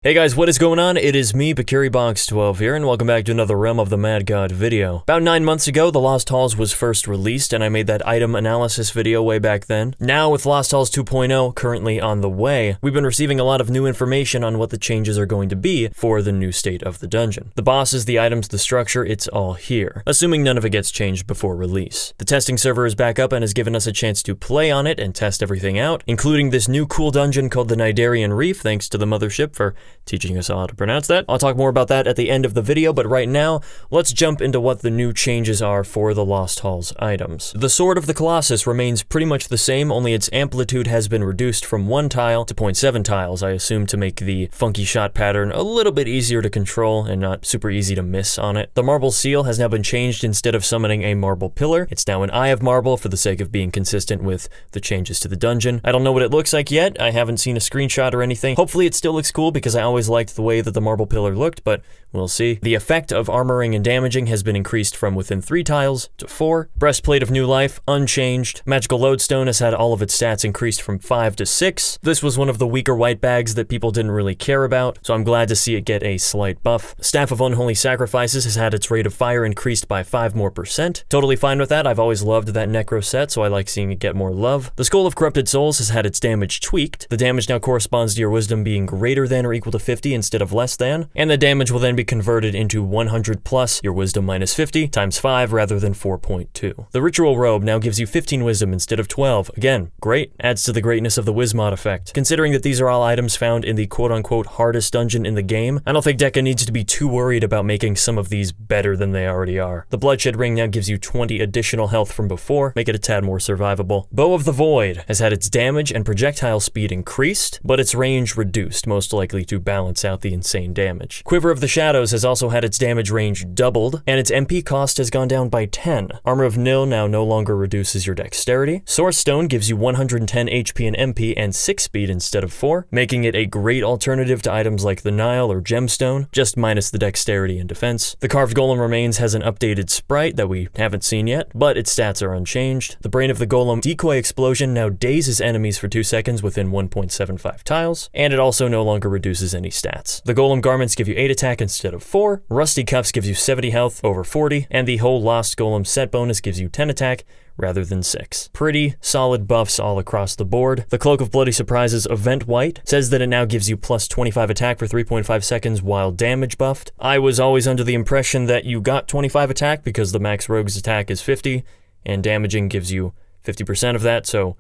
Hey guys, what is going on? It is me, PecuriBox12 here, and welcome back to another Realm of the Mad God video. About 9 months ago, the Lost Halls was first released, and I made that item analysis video way back then. Now, with Lost Halls 2.0 currently on the way, we've been receiving a lot of new information on what the changes are going to be for the new state of the dungeon. The bosses, the items, the structure, it's all here, assuming none of it gets changed before release. The testing server is back up and has given us a chance to play on it and test everything out, including this new cool dungeon called the Cnidarian Reef, thanks to the mothership for teaching us how to pronounce that. I'll talk more about that at the end of the video, but right now, let's jump into what the new changes are for the Lost Halls items. The Sword of the Colossus remains pretty much the same, only its amplitude has been reduced from 1 tile to 0.7 tiles, I assume to make the funky shot pattern a little bit easier to control and not super easy to miss on it. The Marble Seal has now been changed. Instead of summoning a marble pillar, it's now an Eye of Marble for the sake of being consistent with the changes to the dungeon. I don't know what it looks like yet. I haven't seen a screenshot or anything. Hopefully it still looks cool because I always liked the way that the marble pillar looked, but we'll see. The effect of armoring and damaging has been increased from within 3 tiles to 4. Breastplate of New Life, unchanged. Magical Lodestone has had all of its stats increased from 5 to 6. This was one of the weaker white bags that people didn't really care about, so I'm glad to see it get a slight buff. Staff of Unholy Sacrifices has had its rate of fire increased by 5 more %. Totally fine with that. I've always loved that Necro set, so I like seeing it get more love. The Skull of Corrupted Souls has had its damage tweaked. The damage now corresponds to your wisdom being greater than or equal to 50 instead of less than, and the damage will then be converted into 100 plus your wisdom minus 50 times 5 rather than 4.2. The Ritual Robe now gives you 15 wisdom instead of 12. Again, great. Adds to the greatness of the Wismod effect. Considering that these are all items found in the quote-unquote hardest dungeon in the game, I don't think Deca needs to be too worried about making some of these better than they already are. The Bloodshed Ring now gives you 20 additional health from before, make it a tad more survivable. Bow of the Void has had its damage and projectile speed increased, but its range reduced, most likely to balance out the insane damage. Quiver of the Shadows has also had its damage range doubled, and its MP cost has gone down by 10. Armor of Nil now no longer reduces your dexterity. Source Stone gives you 110 HP and MP and 6 speed instead of 4, making it a great alternative to items like the Nile or Gemstone, just minus the dexterity and defense. The Carved Golem Remains has an updated sprite that we haven't seen yet, but its stats are unchanged. The Brain of the Golem Decoy Explosion now dazes enemies for 2 seconds within 1.75 tiles, and it also no longer reduces any stats. The Golem Garments give you 8 attack instead of 4, Rusty Cuffs gives you 70 health over 40, and the whole Lost Golem set bonus gives you 10 attack rather than 6. Pretty solid buffs all across the board. The Cloak of Bloody Surprises Event White says that it now gives you plus 25 attack for 3.5 seconds while damage buffed. I was always under the impression that you got 25 attack because the max rogue's attack is 50, and damaging gives you 50% of that, so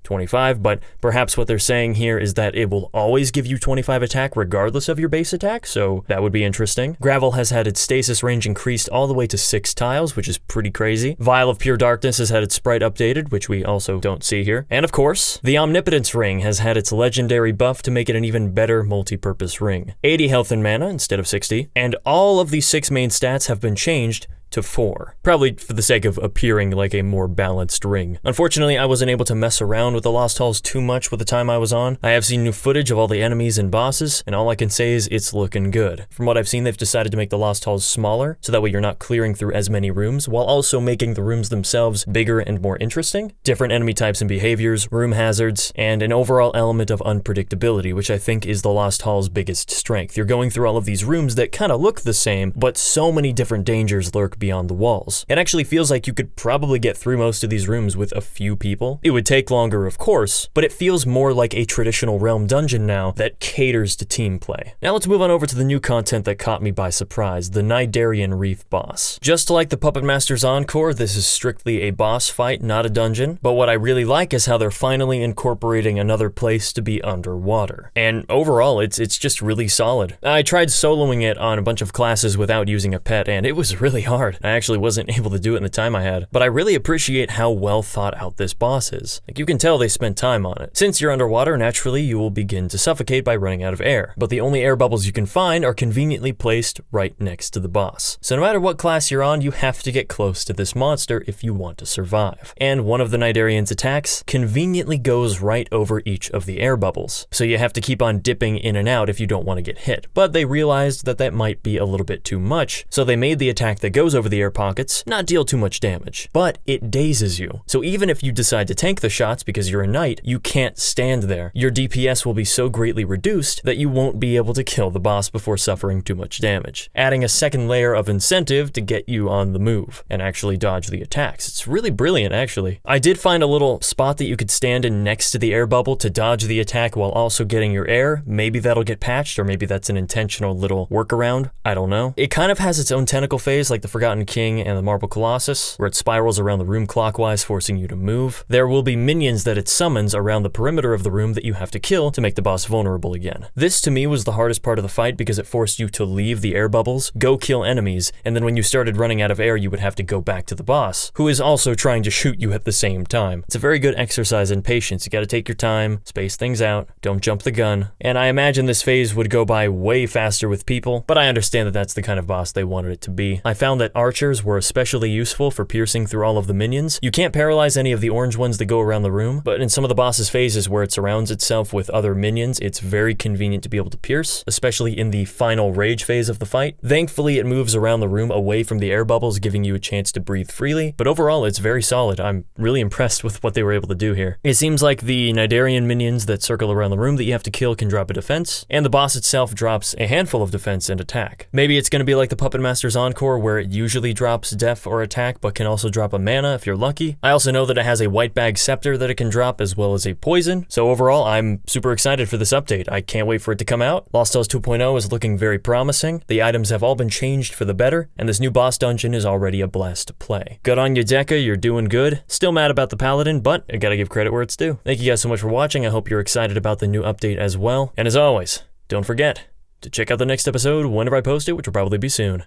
25, but perhaps what they're saying here is that it will always give you 25 attack regardless of your base attack, so that would be interesting. Gravel has had its stasis range increased all the way to 6 tiles, which is pretty crazy. Vial of Pure Darkness has had its sprite updated, which we also don't see here. And of course, the Omnipotence Ring has had its legendary buff to make it an even better multi-purpose ring. 80 health and mana instead of 60, and all of these 6 main stats have been changed to 4, probably for the sake of appearing like a more balanced ring. Unfortunately, I wasn't able to mess around with the Lost Halls too much with the time I was on. I have seen new footage of all the enemies and bosses, and all I can say is it's looking good. From what I've seen, they've decided to make the Lost Halls smaller, so that way you're not clearing through as many rooms, while also making the rooms themselves bigger and more interesting. Different enemy types and behaviors, room hazards, and an overall element of unpredictability, which I think is the Lost Halls' biggest strength. You're going through all of these rooms that kind of look the same, but so many different dangers lurk beyond the walls. It actually feels like you could probably get through most of these rooms with a few people. It would take longer, of course, but it feels more like a traditional Realm dungeon now that caters to team play. Now let's move on over to the new content that caught me by surprise, the Cnidarian Reef boss. Just like the Puppet Master's Encore, this is strictly a boss fight, not a dungeon, but what I really like is how they're finally incorporating another place to be underwater. And overall, it's just really solid. I tried soloing it on a bunch of classes without using a pet, and it was really hard. I actually wasn't able to do it in the time I had, but I really appreciate how well thought out this boss is. Like, you can tell they spent time on it. Since you're underwater, naturally you will begin to suffocate by running out of air, but the only air bubbles you can find are conveniently placed right next to the boss. So no matter what class you're on, you have to get close to this monster if you want to survive. And one of the Cnidarian's attacks conveniently goes right over each of the air bubbles, so you have to keep on dipping in and out if you don't want to get hit. But they realized that that might be a little bit too much, so they made the attack that goes throws over the air pockets, not deal too much damage. But it dazes you. So even if you decide to tank the shots because you're a knight, you can't stand there. Your DPS will be so greatly reduced that you won't be able to kill the boss before suffering too much damage, adding a second layer of incentive to get you on the move and actually dodge the attacks. It's really brilliant, actually. I did find a little spot that you could stand in next to the air bubble to dodge the attack while also getting your air. Maybe that'll get patched, or maybe that's an intentional little workaround. I don't know. It kind of has its own tentacle phase like the Forgotten King and the Marble Colossus, where it spirals around the room clockwise, forcing you to move. There will be minions that it summons around the perimeter of the room that you have to kill to make the boss vulnerable again. This to me was the hardest part of the fight because it forced you to leave the air bubbles, go kill enemies, and then when you started running out of air, you would have to go back to the boss, who is also trying to shoot you at the same time. It's a very good exercise in patience. You gotta take your time, space things out, don't jump the gun, and I imagine this phase would go by way faster with people, but I understand that that's the kind of boss they wanted it to be. I found that archers were especially useful for piercing through all of the minions. You can't paralyze any of the orange ones that go around the room, but in some of the boss's phases where it surrounds itself with other minions, it's very convenient to be able to pierce, especially in the final rage phase of the fight. Thankfully, it moves around the room away from the air bubbles, giving you a chance to breathe freely, but overall, it's very solid. I'm really impressed with what they were able to do here. It seems like the Cnidarian minions that circle around the room that you have to kill can drop a defense, and the boss itself drops a handful of defense and attack. Maybe it's going to be like the Puppet Master's Encore, where it usually drops def or attack, but can also drop a mana if you're lucky. I also know that it has a white bag scepter that it can drop, as well as a poison. So overall, I'm super excited for this update. I can't wait for it to come out. Lost Tales 2.0 is looking very promising. The items have all been changed for the better, and this new boss dungeon is already a blast to play. Good on you, Deca, you're doing good. Still mad about the Paladin, but I gotta give credit where it's due. Thank you guys so much for watching. I hope you're excited about the new update as well. And as always, don't forget to check out the next episode whenever I post it, which will probably be soon.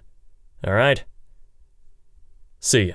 Alright. See ya.